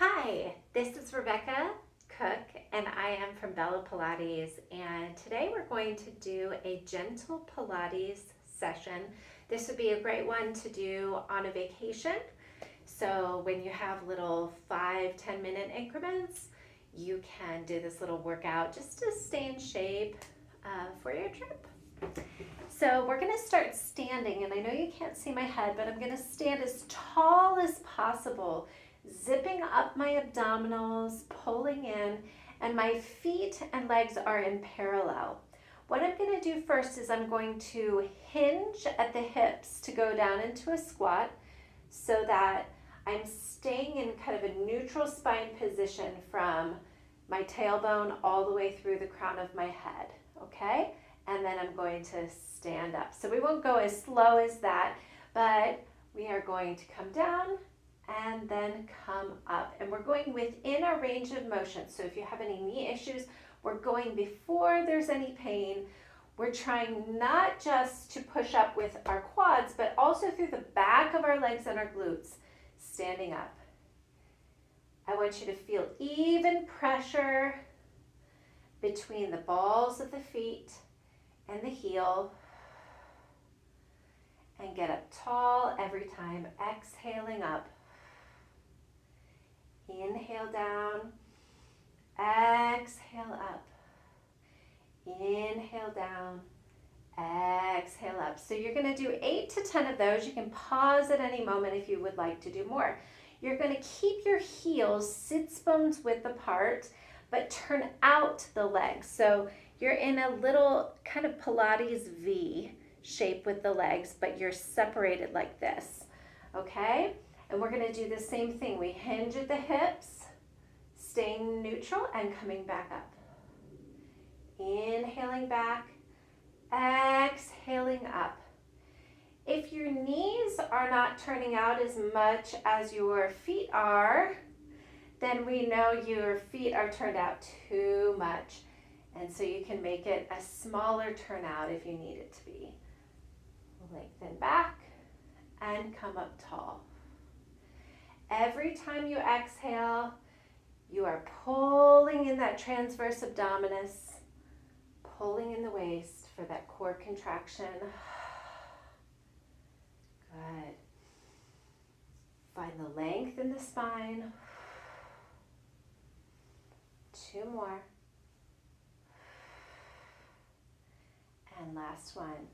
Hi, this is Rebecca Cook and I am from Bella Pilates, and today we're going to do a Gentle Pilates session. This would be a great one to do on a vacation. So when you have little 5-10 minute increments, you can do this little workout just to stay in shape for your trip. So we're going to start standing, and I know you can't see my head, but I'm going to stand as tall as possible, zipping up my abdominals, pulling in, and my feet and legs are in parallel. What I'm going to do first is I'm going to hinge at the hips to go down into a squat so that I'm staying in kind of a neutral spine position from my tailbone all the way through the crown of my head, okay? And then I'm going to stand up. So we won't go as slow as that, but we are going to come down and then come up. And we're going within our range of motion. So if you have any knee issues, we're going before there's any pain. We're trying not just to push up with our quads, but also through the back of our legs and our glutes, standing up. I want you to feel even pressure between the balls of the feet and the heel, and get up tall every time, exhaling up. Inhale down, exhale up. Inhale down, exhale up. So you're going to do 8 to 10 of those. You can pause at any moment if you would like to do more. You're going to keep your heels sits bones width apart, but turn out the legs. So you're in a little kind of Pilates V shape with the legs, but you're separated like this, okay? And we're gonna do the same thing. We hinge at the hips, staying neutral and coming back up. Inhaling back, exhaling up. If your knees are not turning out as much as your feet are, then we know your feet are turned out too much. And so you can make it a smaller turnout if you need it to be. Lengthen back and come up tall. Every time you exhale, you are pulling in that transverse abdominis, pulling in the waist for that core contraction. Good. Find the length in the spine. 2 more. And last one.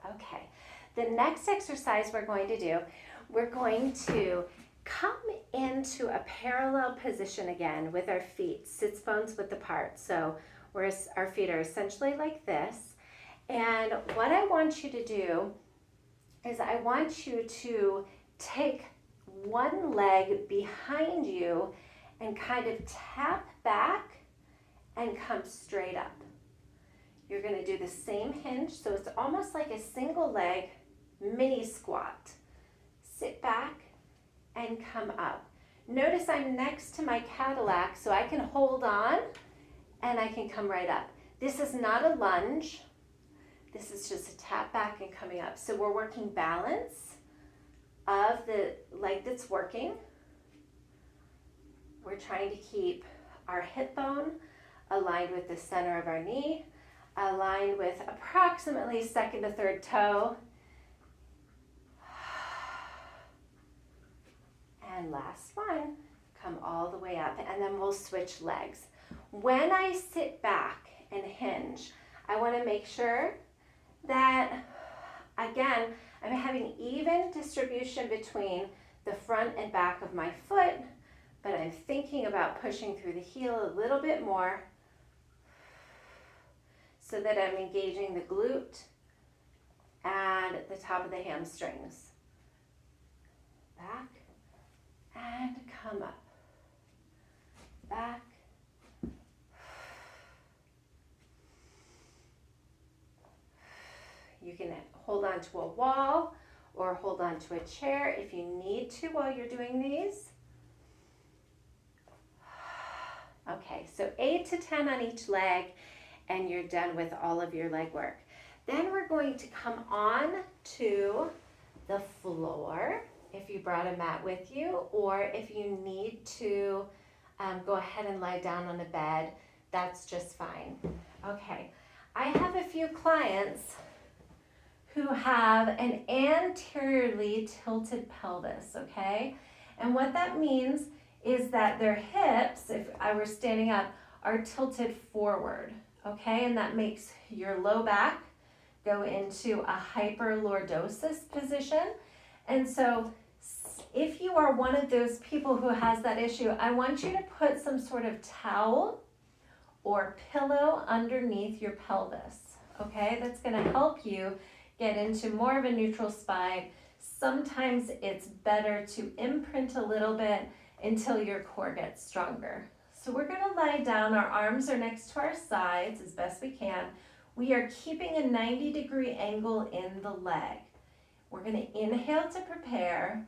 Okay, the next exercise we're going to do, we're going to come into a parallel position again with our feet, sits bones width apart. So our feet are essentially like this. And what I want you to do is I want you to take one leg behind you and kind of tap back and come straight up. You're going to do the same hinge, so it's almost like a single leg mini squat. Sit back and come up. Notice I'm next to my Cadillac, so I can hold on and I can come right up. This is not a lunge. This is just a tap back and coming up. So we're working balance of the leg that's working. We're trying to keep our hip bone aligned with the center of our knee, aligned with approximately second to third toe. And last one, come all the way up, and then we'll switch legs. When I sit back and hinge, I want to make sure that, again, I'm having even distribution between the front and back of my foot, but I'm thinking about pushing through the heel a little bit more so that I'm engaging the glute and the top of the hamstrings. Back and come up. Back. You can hold on to a wall or hold on to a chair if you need to while you're doing these. Okay, so 8 to 10 on each leg, and you're done with all of your leg work. Then we're going to come on to the floor if you brought a mat with you, or if you need to go ahead and lie down on a bed, that's just fine. Okay, I have a few clients who have an anteriorly tilted pelvis, okay? And what that means is that their hips, if I were standing up, are tilted forward, okay? And that makes your low back go into a hyperlordosis position. And so if you are one of those people who has that issue, I want you to put some sort of towel or pillow underneath your pelvis, okay? That's gonna help you get into more of a neutral spine. Sometimes it's better to imprint a little bit until your core gets stronger. So we're gonna lie down, our arms are next to our sides as best we can. We are keeping a 90-degree angle in the leg. We're gonna inhale to prepare.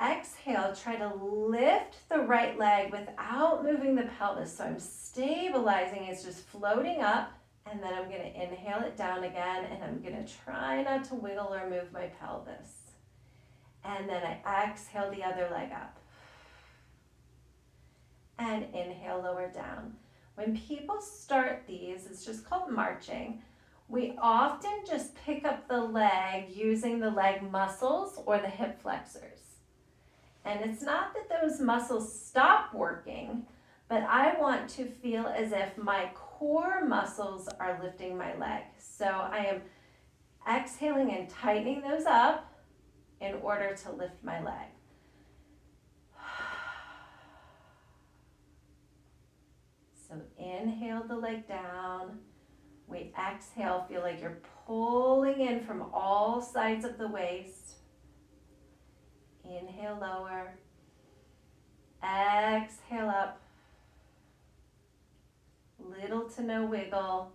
Exhale, try to lift the right leg without moving the pelvis. So I'm stabilizing, it's just floating up, and then I'm going to inhale it down again, and I'm going to try not to wiggle or move my pelvis. And then I exhale the other leg up. And inhale, lower down. When people start these, it's just called marching. We often just pick up the leg using the leg muscles or the hip flexors. And it's not that those muscles stop working, but I want to feel as if my core muscles are lifting my leg. So I am exhaling and tightening those up in order to lift my leg. So inhale the leg down. We exhale, feel like you're pulling in from all sides of the waist. Inhale, lower. Exhale up. Little to no wiggle.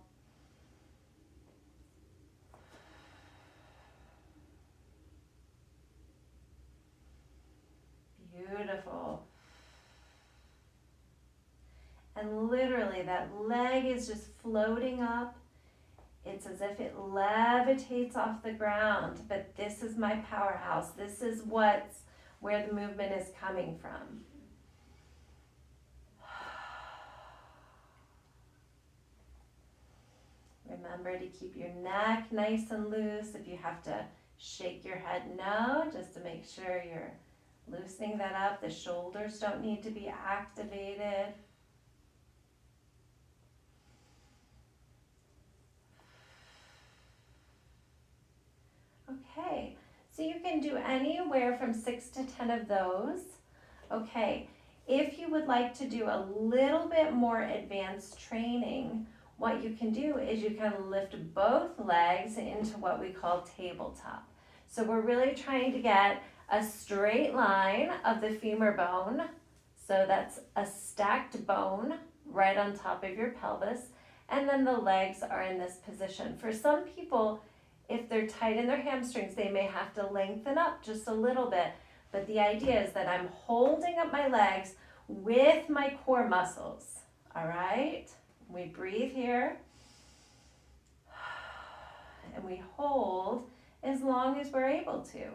Beautiful. And literally that leg is just floating up. It's as if it levitates off the ground, but this is my powerhouse. This is where the movement is coming from. Remember to keep your neck nice and loose. If you have to shake your head, no, just to make sure you're loosening that up. The shoulders don't need to be activated. Okay, so you can do anywhere from 6 to 10 of those. Okay, if you would like to do a little bit more advanced training, what you can do is you can lift both legs into what we call tabletop. So we're really trying to get a straight line of the femur bone. So that's a stacked bone right on top of your pelvis. And then the legs are in this position. For some people, if they're tight in their hamstrings, they may have to lengthen up just a little bit. But the idea is that I'm holding up my legs with my core muscles. All right? We breathe here. And we hold as long as we're able to.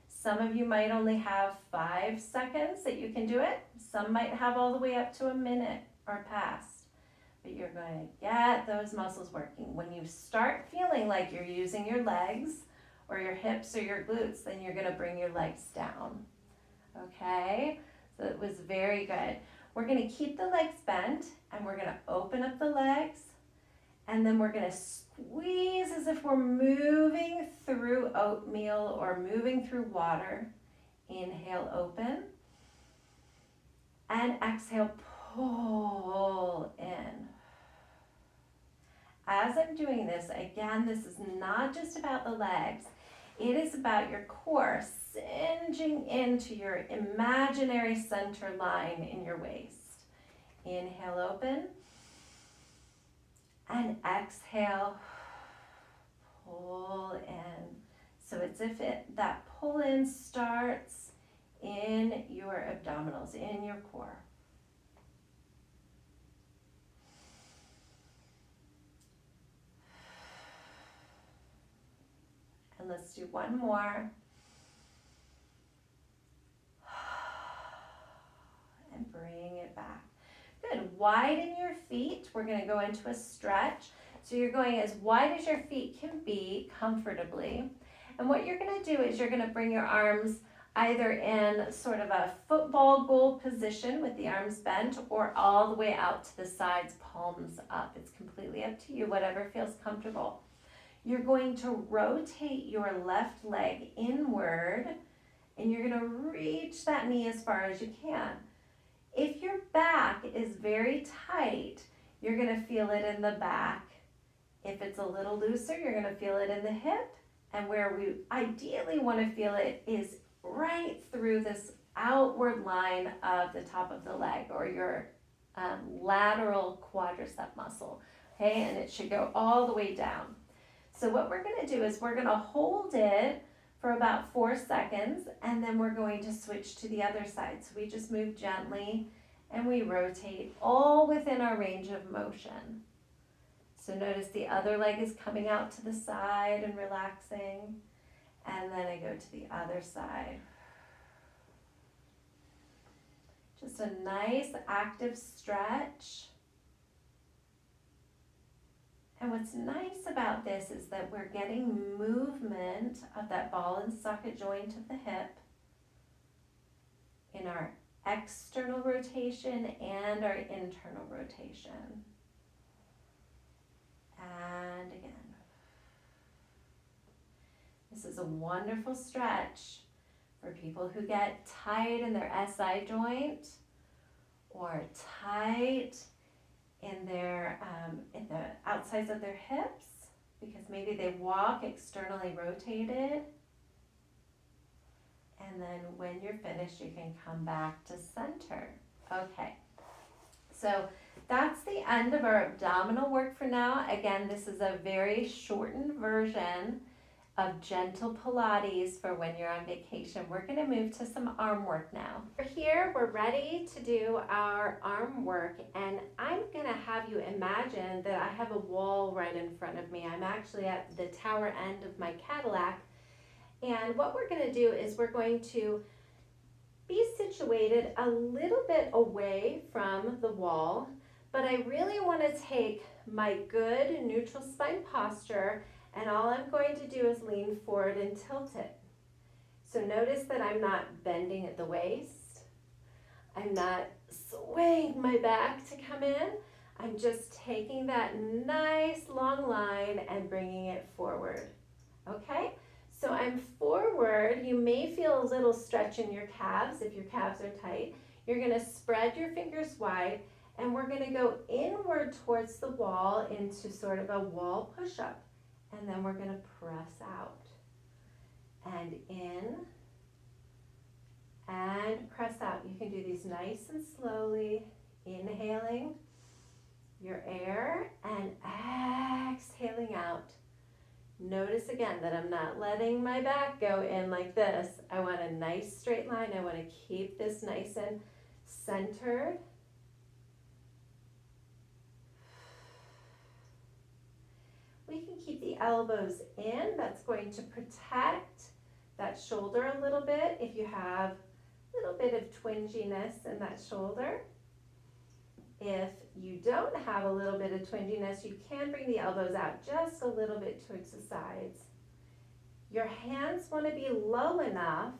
Some of you might only have 5 seconds that you can do it. Some might have all the way up to a minute or past. But you're going to get those muscles working. When you start feeling like you're using your legs or your hips or your glutes, then you're going to bring your legs down. Okay? So it was very good. We're going to keep the legs bent, and we're going to open up the legs, and then we're going to squeeze as if we're moving through oatmeal or moving through water. Inhale, open, and exhale, pull in. As I'm doing this, again, this is not just about the legs. It is about your core singeing into your imaginary center line in your waist. Inhale, open. And exhale, pull in. So it's if that pull in starts in your abdominals, in your core. And let's do one more. widen your feet. We're going to go into a stretch. So you're going as wide as your feet can be comfortably. And what you're going to do is you're going to bring your arms either in sort of a football goal position with the arms bent or all the way out to the sides, palms up. It's completely up to you, whatever feels comfortable. You're going to rotate your left leg inward and you're going to reach that knee as far as you can. If your back is very tight, you're going to feel it in the back. If it's a little looser, you're going to feel it in the hip. And where we ideally want to feel it is right through this outward line of the top of the leg or your lateral quadricep muscle. Okay, and it should go all the way down. So what we're going to do is we're going to hold it for about 4 seconds, and then we're going to switch to the other side. So we just move gently and we rotate all within our range of motion. So notice the other leg is coming out to the side and relaxing, and then I go to the other side. Just a nice active stretch. And what's nice about this is that we're getting movement of that ball and socket joint of the hip in our external rotation and our internal rotation. And again. This is a wonderful stretch for people who get tight in their SI joint or tight in their in the outsides of their hips because maybe they walk externally rotated. And then when you're finished, you can come back to center. Okay, so that's the end of our abdominal work for now. Again, this is a very shortened version of Gentle Pilates for when you're on vacation. We're going to move to some arm work now. We're ready to do our arm work, and I'm going to have you imagine that I have a wall right in front of me. I'm actually at the tower end of my Cadillac, and what we're going to do is we're going to be situated a little bit away from the wall, but I really want to take my good neutral spine posture, and all I'm going to do is lean forward and tilt it. So notice that I'm not bending at the waist. I'm not swaying my back to come in. I'm just taking that nice long line and bringing it forward. Okay? So I'm forward. You may feel a little stretch in your calves if your calves are tight. You're going to spread your fingers wide, and we're going to go inward towards the wall into sort of a wall push-up. And then we're going to press out. And in. And press out. You can do these nice and slowly. Inhaling your air and exhaling out. Notice again that I'm not letting my back go in like this. I want a nice straight line. I want to keep this nice and centered. We can keep the elbows in. That's going to protect that shoulder a little bit if you have a little bit of twinginess in that shoulder. If you don't have a little bit of twinginess, you can bring the elbows out just a little bit towards the sides. Your hands want to be low enough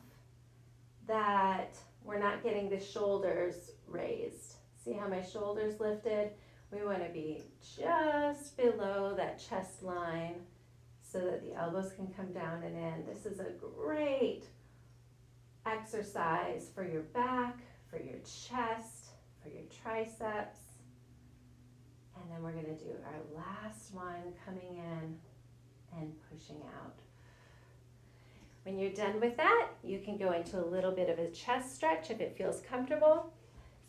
that we're not getting the shoulders raised. See how my shoulders lifted? We want to be just below that chest line so that the elbows can come down and in. This is a great exercise for your back, for your chest, for your triceps. And then we're going to do our last one, coming in and pushing out. When you're done with that, you can go into a little bit of a chest stretch if it feels comfortable.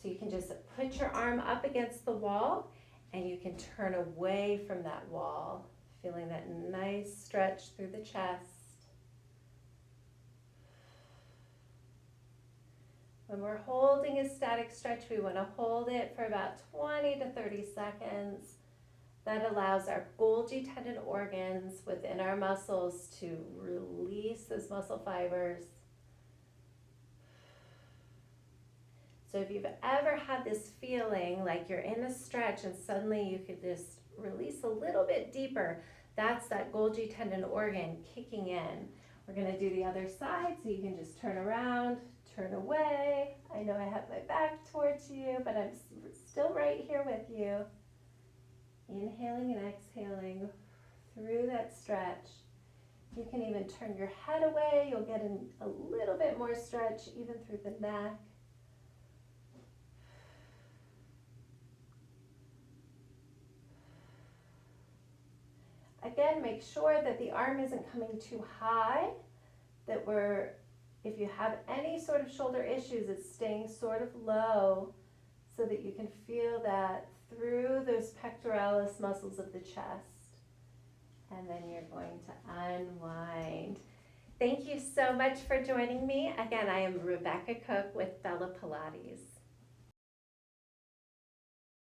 So you can just put your arm up against the wall and you can turn away from that wall, feeling that nice stretch through the chest. When we're holding a static stretch, we want to hold it for about 20 to 30 seconds. That allows our Golgi tendon organs within our muscles to release those muscle fibers. So if you've ever had this feeling like you're in a stretch and suddenly you could just release a little bit deeper, that's that Golgi tendon organ kicking in. We're gonna do the other side, so you can just turn around, turn away. I know I have my back towards you, but I'm still right here with you. Inhaling and exhaling through that stretch. You can even turn your head away. You'll get a little bit more stretch even through the neck. Again, make sure that the arm isn't coming too high, that if you have any sort of shoulder issues, it's staying sort of low so that you can feel that through those pectoralis muscles of the chest. And then you're going to unwind. Thank you so much for joining me. Again, I am Rebecca Cook with Bella Pilates.